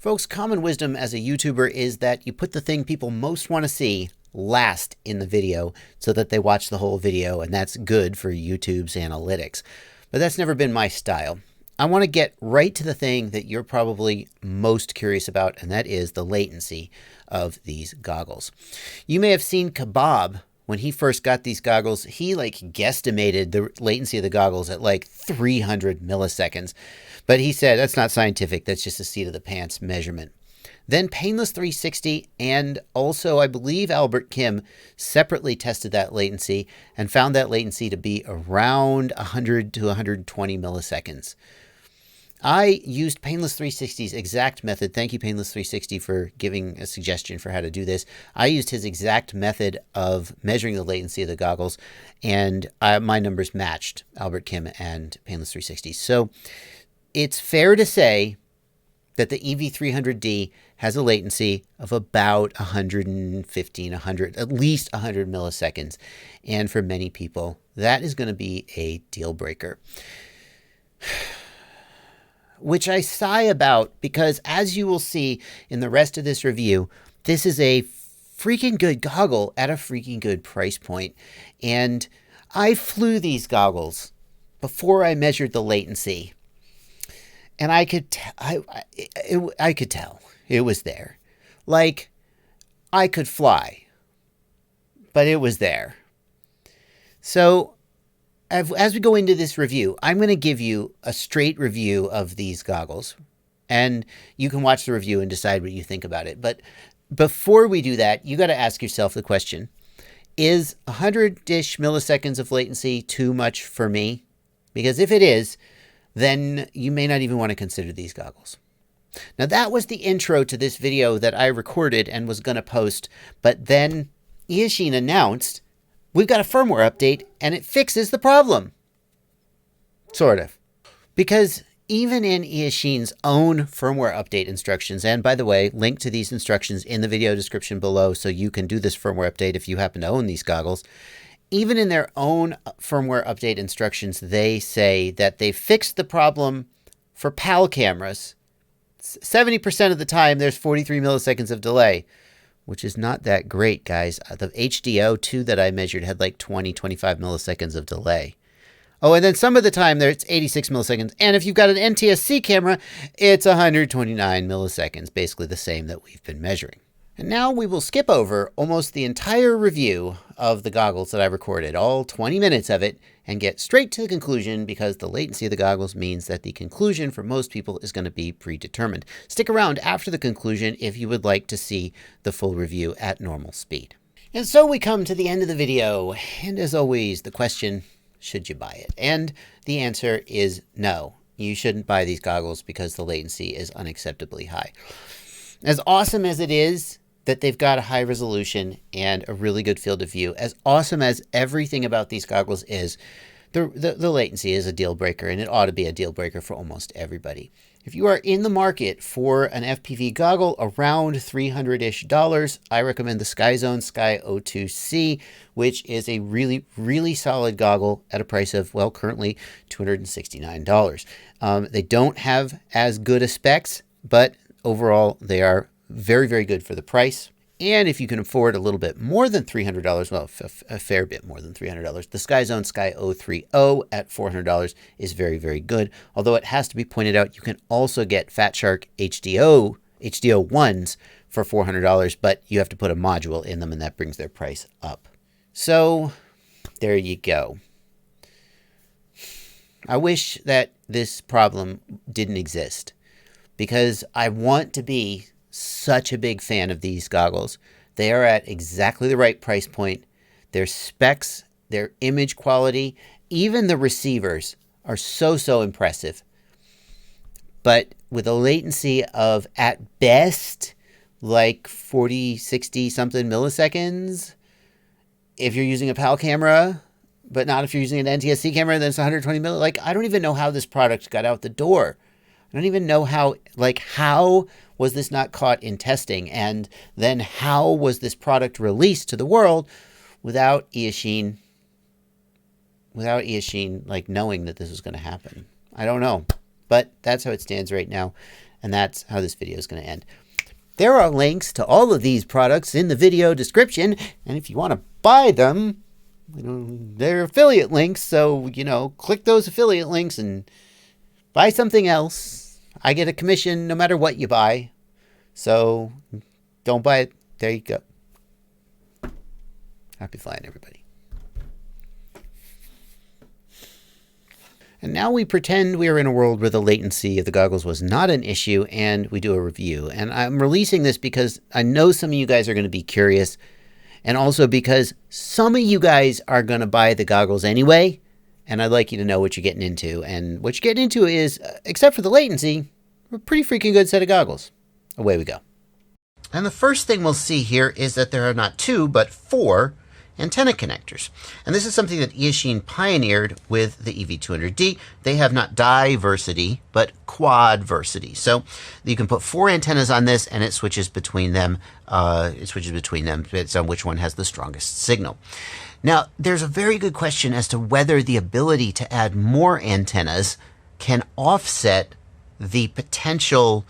Folks, common wisdom as a YouTuber is that you put the thing people most want to see last in the video so that they watch the whole video, and that's good for YouTube's analytics. But that's never been my style. I want to get right to the thing that you're probably most curious about, and that is the latency of these goggles. You may have seen Kebab. When he first got these goggles, he guesstimated the latency of the goggles at 300 milliseconds. But he said that's not scientific. That's just a seat of the pants measurement. Then Painless 360 and also, I believe, Albert Kim separately tested that latency and found that latency to be around 100 to 120 milliseconds. I used Painless 360's exact method. Thank you, Painless 360, for giving a suggestion for how to do this. I used his exact method of measuring the latency of the goggles, and my numbers matched Albert Kim and Painless 360. So it's fair to say that the EV300D has a latency of about 115, at least 100 milliseconds. And for many people, that is going to be a deal breaker. Which I sigh about because, as you will see in the rest of this review, this is a freaking good goggle at a freaking good price point. And I flew these goggles before I measured the latency. And I could tell it was there. I could fly, but it was there. So as we go into this review, I'm going to give you a straight review of these goggles, and you can watch the review and decide what you think about it. But before we do that, you got to ask yourself the question, is 100-ish milliseconds of latency too much for me? Because if it is, then you may not even want to consider these goggles. Now, that was the intro to this video that I recorded and was going to post, but then Eachine announced we've got a firmware update, and it fixes the problem. Sort of. Because even in Eachine's own firmware update instructions, and by the way, link to these instructions in the video description below so you can do this firmware update if you happen to own these goggles. Even in their own firmware update instructions, they say that they fixed the problem for PAL cameras. 70% of the time, there's 43 milliseconds of delay, which is not that great, guys. The HDO2 that I measured had 20, 25 milliseconds of delay. Oh, and then some of the time there's 86 milliseconds. And if you've got an NTSC camera, it's 129 milliseconds, basically the same that we've been measuring. And now we will skip over almost the entire review of the goggles that I recorded, all 20 minutes of it, and get straight to the conclusion because the latency of the goggles means that the conclusion for most people is going to be predetermined. Stick around after the conclusion if you would like to see the full review at normal speed. And so we come to the end of the video, and as always, the question, should you buy it? And the answer is no. You shouldn't buy these goggles because the latency is unacceptably high. As awesome as it is that they've got a high resolution and a really good field of view, as awesome as everything about these goggles is, the latency is a deal breaker, and it ought to be a deal breaker for almost everybody. If you are in the market for an FPV goggle around $300-ish, I recommend the SkyZone Sky O2C, which is a really, really solid goggle at a price of, well, currently $269. They don't have as good a specs, but overall they are very, very good for the price. And if you can afford a little bit more than $300, well, a fair bit more than $300, the SkyZone Sky O30 at $400 is very, very good. Although it has to be pointed out, you can also get Fat Shark HDO1s for $400, but you have to put a module in them, and that brings their price up. So there you go. I wish that this problem didn't exist because I want to be such a big fan of these goggles. They are at exactly the right price point. Their specs, their image quality, even the receivers are so impressive. But with a latency of, at best, 40, 60 something milliseconds, if you're using a PAL camera, but not if you're using an NTSC camera, then it's 120 milliseconds. I don't even know how this product got out the door. I don't even know how was this not caught in testing? And then how was this product released to the world without Eachine knowing that this was going to happen? I don't know. But that's how it stands right now. And that's how this video is going to end. There are links to all of these products in the video description, and if you want to buy them, they're affiliate links, so, click those affiliate links and buy something else. I get a commission no matter what you buy, so don't buy it. There you go. Happy flying, everybody. And now we pretend we are in a world where the latency of the goggles was not an issue, and we do a review. And I'm releasing this because I know some of you guys are going to be curious, and also because some of you guys are going to buy the goggles anyway, and I'd like you to know what you're getting into. And what you're getting into is, except for the latency, a pretty freaking good set of goggles. Away we go. And the first thing we'll see here is that there are not 2, but 4 antenna connectors. And this is something that Eachine pioneered with the EV200D. They have not diversity, but quadversity. So you can put 4 antennas on this, and it switches between them. It's on which one has the strongest signal. Now, there's a very good question as to whether the ability to add more antennas can offset the potential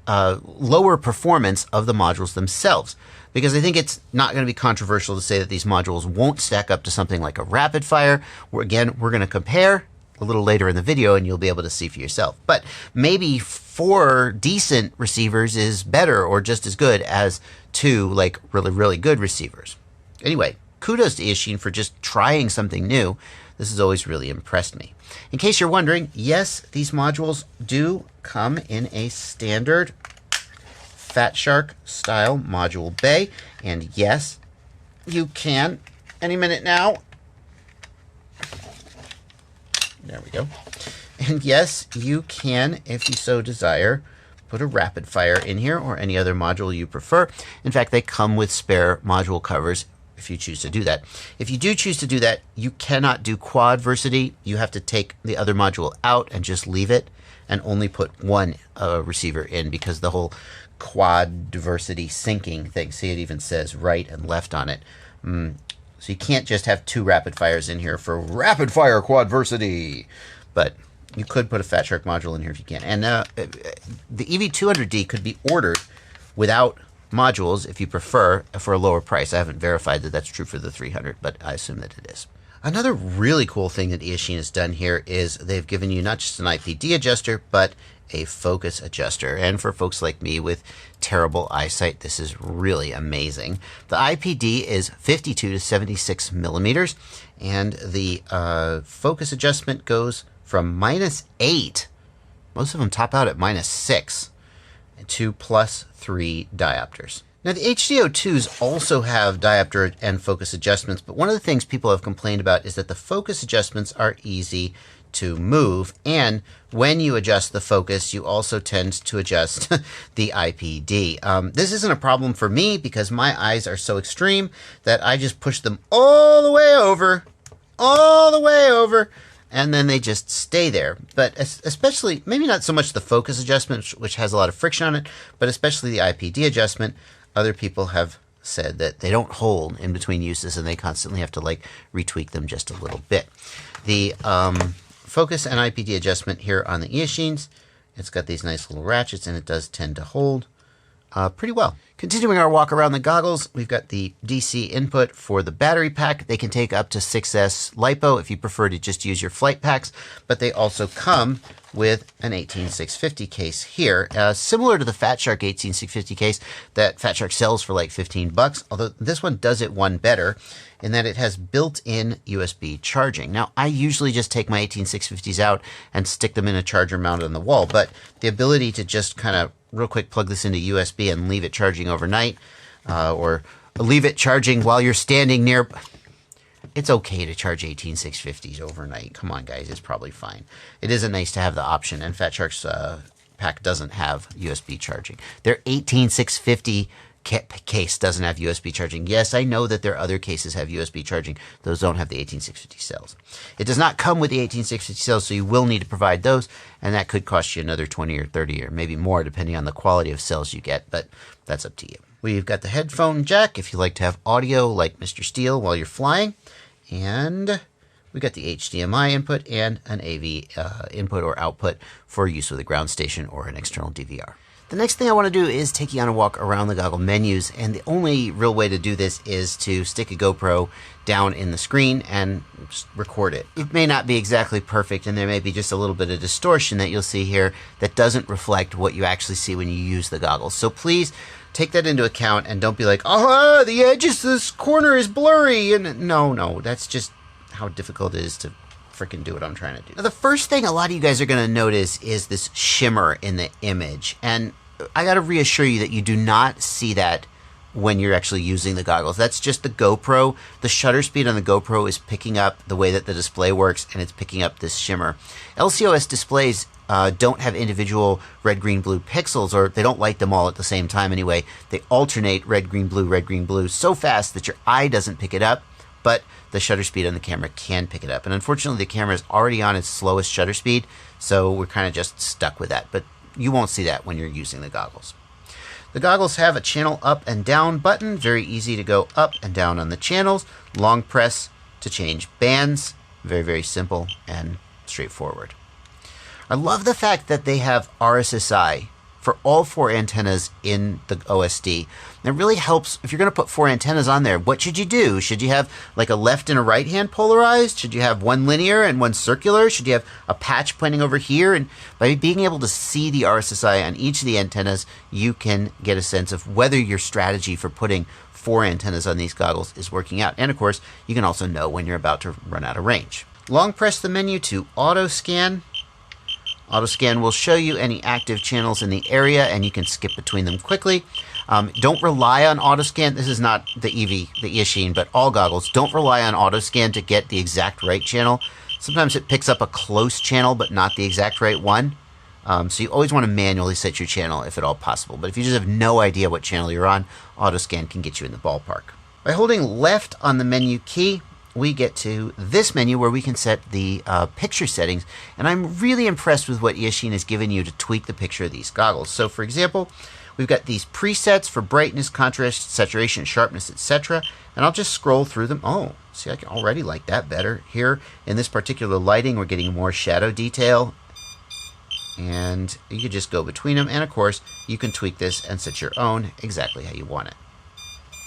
lower performance of the modules themselves. Because I think it's not going to be controversial to say that these modules won't stack up to something like a Rapid Fire. We're going to compare a little later in the video, and you'll be able to see for yourself. But maybe 4 decent receivers is better or just as good as 2 like really, really good receivers. Anyway, kudos to Eachine for just trying something new. This has always really impressed me. In case you're wondering, yes, these modules do come in a standard Fat Shark style module bay, and yes, you can any minute now. There we go. And yes, you can, if you so desire, put a Rapid Fire in here or any other module you prefer. In fact, they come with spare module covers if you choose to do that. If you do choose to do that, you cannot do quadversity. You have to take the other module out and just leave it and only put one receiver in, because the whole quadversity syncing thing, see, it even says right and left on it. So you can't just have 2 Rapid Fires in here for Rapid Fire quadversity. But you could put a Fat Shark module in here if you can. And the EV200D could be ordered without modules if you prefer, for a lower price. I haven't verified that that's true for the 300, but I assume that it is. Another really cool thing that Eachine has done here is they've given you not just an IPD adjuster, but a focus adjuster. And for folks like me with terrible eyesight, this is really amazing. The IPD is 52 to 76 millimeters, and the focus adjustment goes from -8, most of them top out at -6, to +3 diopters. Now, the HDO2s also have diopter and focus adjustments, but one of the things people have complained about is that the focus adjustments are easy to move, and when you adjust the focus, you also tend to adjust the IPD. This isn't a problem for me because my eyes are so extreme that I just push them all the way over, and then they just stay there. But especially, maybe not so much the focus adjustment, which has a lot of friction on it, but especially the IPD adjustment, other people have said that they don't hold in between uses and they constantly have to like retweak them just a little bit. The focus and IPD adjustment here on the Eachines, it's got these nice little ratchets, and it does tend to hold pretty well. Continuing our walk around the goggles, we've got the DC input for the battery pack. They can take up to 6S LiPo if you prefer to just use your flight packs, but they also come with an 18650 case here, similar to the Fat Shark 18650 case that Fat Shark sells for like 15 bucks, although this one does it one better in that it has built-in USB charging. Now, I usually just take my 18650s out and stick them in a charger mounted on the wall, but the ability to just kind of real quick plug this into USB and leave it charging overnight, or leave it charging while you're standing near. It's okay to charge 18650s overnight. Come on, guys, it's probably fine. It isn't nice to have the option, and Fat Shark's pack doesn't have USB charging. Their 18650 case doesn't have USB charging. Yes, I know that their other cases have USB charging. Those don't have the 18650 cells. It does not come with the 18650 cells, so you will need to provide those, and that could cost you another 20 or 30 or maybe more depending on the quality of cells you get, but that's up to you. We've got the headphone jack if you like to have audio like Mr. Steele while you're flying, and we got the HDMI input and an AV input or output for use with a ground station or an external DVR. The next thing I want to do is take you on a walk around the goggle menus, and the only real way to do this is to stick a GoPro down in the screen and just record it. It may not be exactly perfect, and there may be just a little bit of distortion that you'll see here that doesn't reflect what you actually see when you use the goggles. So please take that into account and don't be like, oh, the edge of this corner is blurry. And no, that's just how difficult it is to freaking do what I'm trying to do. Now, the first thing a lot of you guys are going to notice is this shimmer in the image. And I got to reassure you that you do not see that when you're actually using the goggles. That's just the GoPro. The shutter speed on the GoPro is picking up the way that the display works, and it's picking up this shimmer. LCOS displays don't have individual red, green, blue pixels, or they don't light them all at the same time anyway. They alternate red, green, blue so fast that your eye doesn't pick it up, but the shutter speed on the camera can pick it up. And unfortunately, the camera is already on its slowest shutter speed, so we're kind of just stuck with that. But you won't see that when you're using the goggles. The goggles have a channel up and down button. Very easy to go up and down on the channels. Long press to change bands. Very, very simple and straightforward. I love the fact that they have RSSI for all 4 antennas in the OSD. And it really helps if you're going to put 4 antennas on there. What should you do? Should you have like a left and a right hand polarized? Should you have one linear and one circular? Should you have a patch pointing over here? And by being able to see the RSSI on each of the antennas, you can get a sense of whether your strategy for putting 4 antennas on these goggles is working out. And of course, you can also know when you're about to run out of range. Long press the menu to auto scan. Autoscan will show you any active channels in the area, and you can skip between them quickly. Don't rely on Autoscan. This is not the Eevee, the Eachine, but all goggles. Don't rely on Autoscan to get the exact right channel. Sometimes it picks up a close channel, but not the exact right one. So you always want to manually set your channel if at all possible. But if you just have no idea what channel you're on, Autoscan can get you in the ballpark. By holding left on the menu key, we get to this menu where we can set the picture settings, and I'm really impressed with what Eachine has given you to tweak the picture of these goggles. So for example, we've got these presets for brightness, contrast, saturation, sharpness, etc. And I'll just scroll through them. Oh, see, I can already like that better. Here in this particular lighting, we're getting more shadow detail, and you could just go between them. And of course, you can tweak this and set your own exactly how you want it.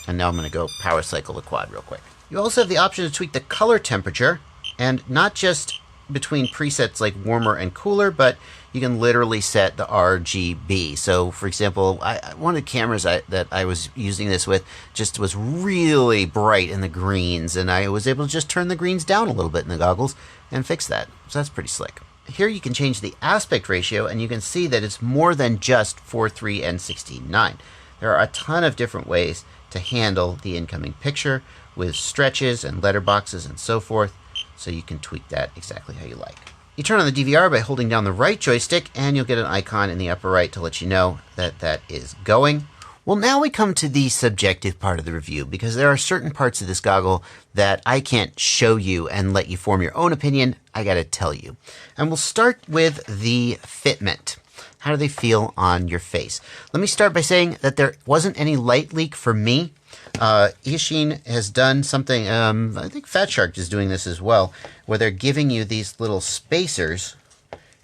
And now I'm going to go power cycle the quad real quick. You also have the option to tweak the color temperature, and not just between presets like warmer and cooler, but you can literally set the RGB. So for example, one of the cameras that I was using this with just was really bright in the greens, and I was able to just turn the greens down a little bit in the goggles and fix that. So that's pretty slick. Here you can change the aspect ratio, and you can see that it's more than just 4:3 and 16:9. There are a ton of different ways to handle the incoming picture with stretches and letterboxes and so forth, so you can tweak that exactly how you like. You turn on the DVR by holding down the right joystick, and you'll get an icon in the upper right to let you know that that is going. Well, now we come to the subjective part of the review, because there are certain parts of this goggle that I can't show you and let you form your own opinion. I gotta tell you. And we'll start with the fitment. How do they feel on your face? Let me start by saying that there wasn't any light leak for me. Eachine has done something, I think Fat Shark is doing this as well, where they're giving you these little spacers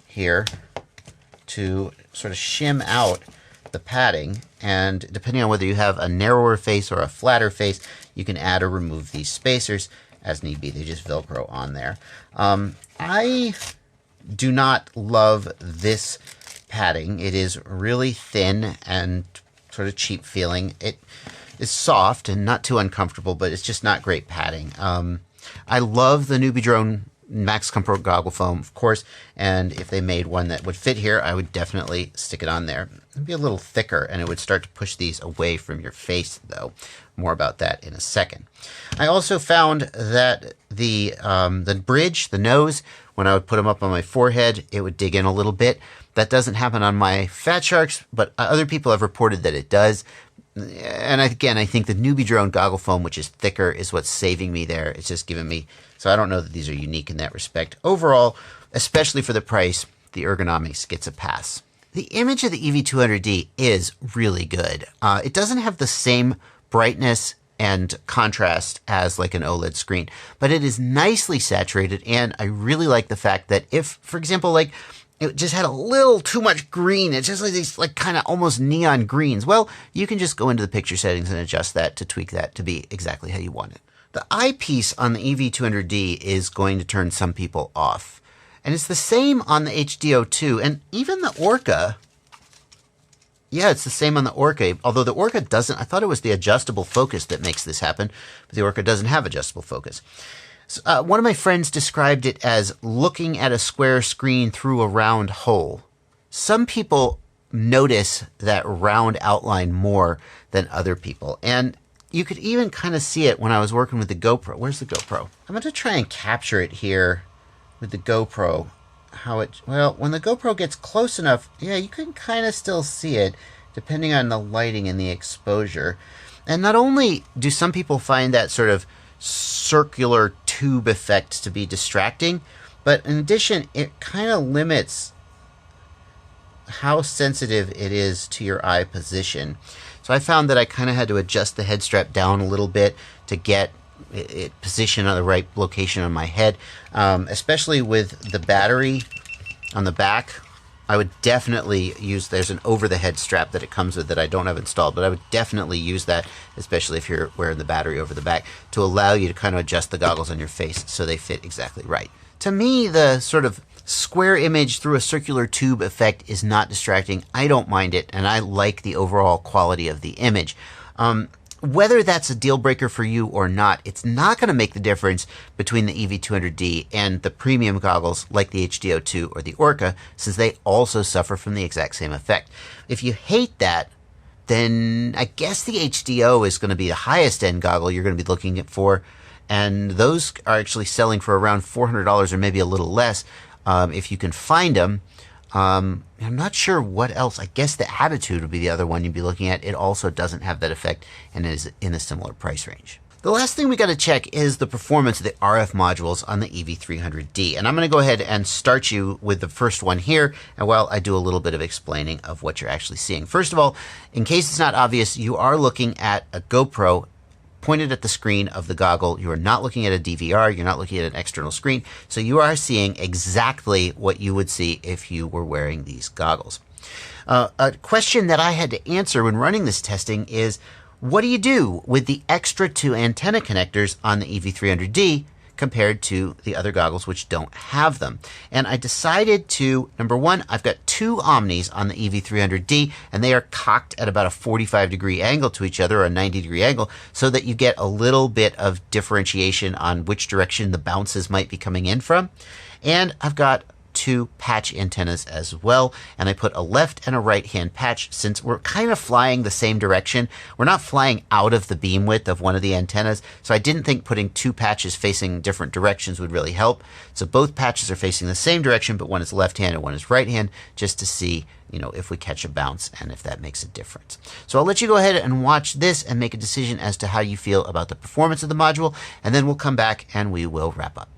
here to sort of shim out the padding, and depending on whether you have a narrower face or a flatter face, you can add or remove these spacers as need be. They just Velcro on there. I do not love this padding. It is really thin and sort of cheap feeling. It is soft and not too uncomfortable, but it's just not great padding. I love the Nubidrone Max Comfort Goggle Foam, of course, and if they made one that would fit here, I would definitely stick it on there. It'd be a little thicker, and it would start to push these away from your face, though. More about that in a second. I also found that the bridge, the nose, when I would put them up on my forehead, it would dig in a little bit. That doesn't happen on my Fat Sharks, but other people have reported that it does. And again, I think the Nubidrone Goggle Foam, which is thicker, is what's saving me there. It's just giving me, so I don't know that these are unique in that respect. Overall, especially for the price, the ergonomics gets a pass. The image of the EV200D is really good. It doesn't have the same brightness and contrast as like an OLED screen, but it is nicely saturated, and I really like the fact that if, for example, like it just had a little too much green. It's just like these like kind of almost neon greens. Well, you can just go into the picture settings and adjust that to tweak that to be exactly how you want it. The eyepiece on the EV200D is going to turn some people off. And it's the same on the HDO2 and even the Orca. Yeah, it's the same on the Orca, although the Orca doesn't. I thought it was the adjustable focus that makes this happen, but the Orca doesn't have adjustable focus. One of my friends described it as looking at a square screen through a round hole. Some people notice that round outline more than other people. And you could even kind of see it when I was working with the GoPro. Where's the GoPro? I'm going to try and capture it here with the GoPro. Well, when the GoPro gets close enough, yeah, you can kind of still see it, depending on the lighting and the exposure. And not only do some people find that sort of circular tube effect to be distracting, but in addition, it kind of limits how sensitive it is to your eye position. So I found that I kind of had to adjust the head strap down a little bit to get it positioned on the right location on my head, especially with the battery on the back. I would definitely use, there's an over the head strap that it comes with that I don't have installed, but I would definitely use that, especially if you're wearing the battery over the back, to allow you to kind of adjust the goggles on your face so they fit exactly right. To me, the sort of square image through a circular tube effect is not distracting. I don't mind it, and I like the overall quality of the image. Whether that's a deal breaker for you or not, it's not going to make the difference between the EV200D and the premium goggles like the HDO2 or the Orca, since they also suffer from the exact same effect. If you hate that, then I guess the HDO is going to be the highest end goggle you're going to be looking for, and those are actually selling for around $400 or maybe a little less if you can find them. I'm not sure what else. I guess the Attitude would be the other one you'd be looking at. It also doesn't have that effect and is in a similar price range. The last thing we got to check is the performance of the RF modules on the EV300D. And I'm going to go ahead and start you with the first one here, and while I do a little bit of explaining of what you're actually seeing. First of all, in case it's not obvious, you are looking at a GoPro pointed at the screen of the goggle. You are not looking at a DVR. You're not looking at an external screen. So you are seeing exactly what you would see if you were wearing these goggles. A question that I had to answer when running this testing is, what do you do with the extra 2 antenna connectors on the EV300D compared to the other goggles which don't have them? And I decided to, number one, I've got 2 Omnis on the EV300D, and they are cocked at about a 45-degree angle to each other, or a 90-degree angle, so that you get a little bit of differentiation on which direction the bounces might be coming in from. And I've got 2 patch antennas as well, and I put a left and a right hand patch. Since we're kind of flying the same direction, we're not flying out of the beam width of one of the antennas, so I didn't think putting 2 patches facing different directions would really help. So both patches are facing the same direction, but one is left hand and one is right hand, just to see, you know, if we catch a bounce and if that makes a difference. So I'll let you go ahead and watch this and make a decision as to how you feel about the performance of the module, and then we'll come back and we will wrap up.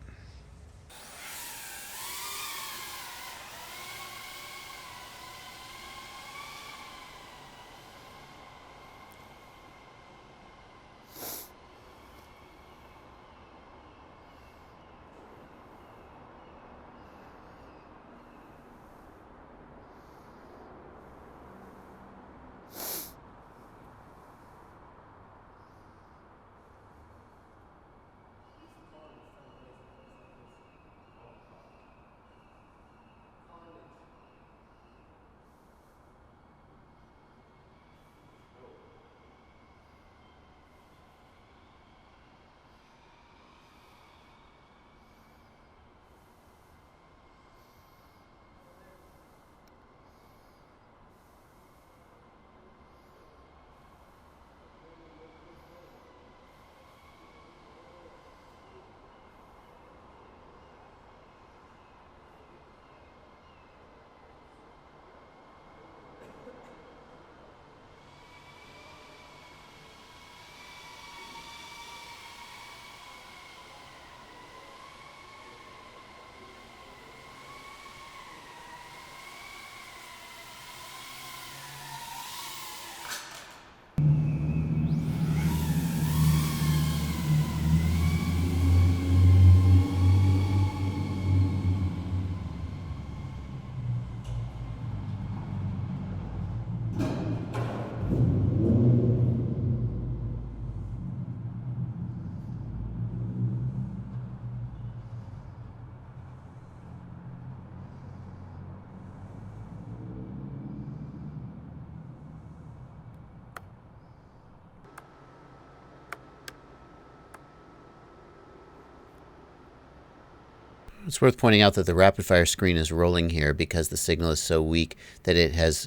It's worth pointing out that the rapid fire screen is rolling here because the signal is so weak that it has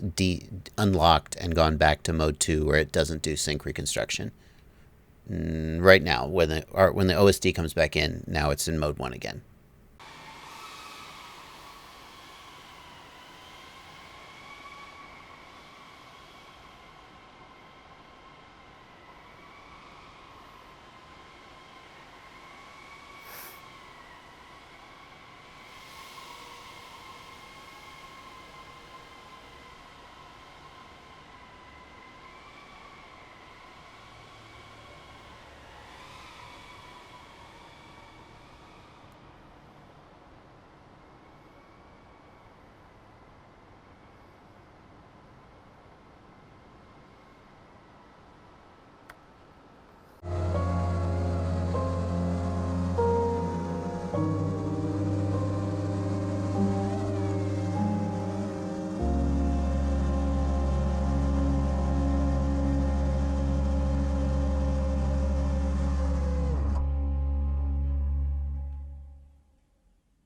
unlocked and gone back to mode 2 where it doesn't do sync reconstruction. Right now, when the OSD comes back in, now it's in mode 1 again.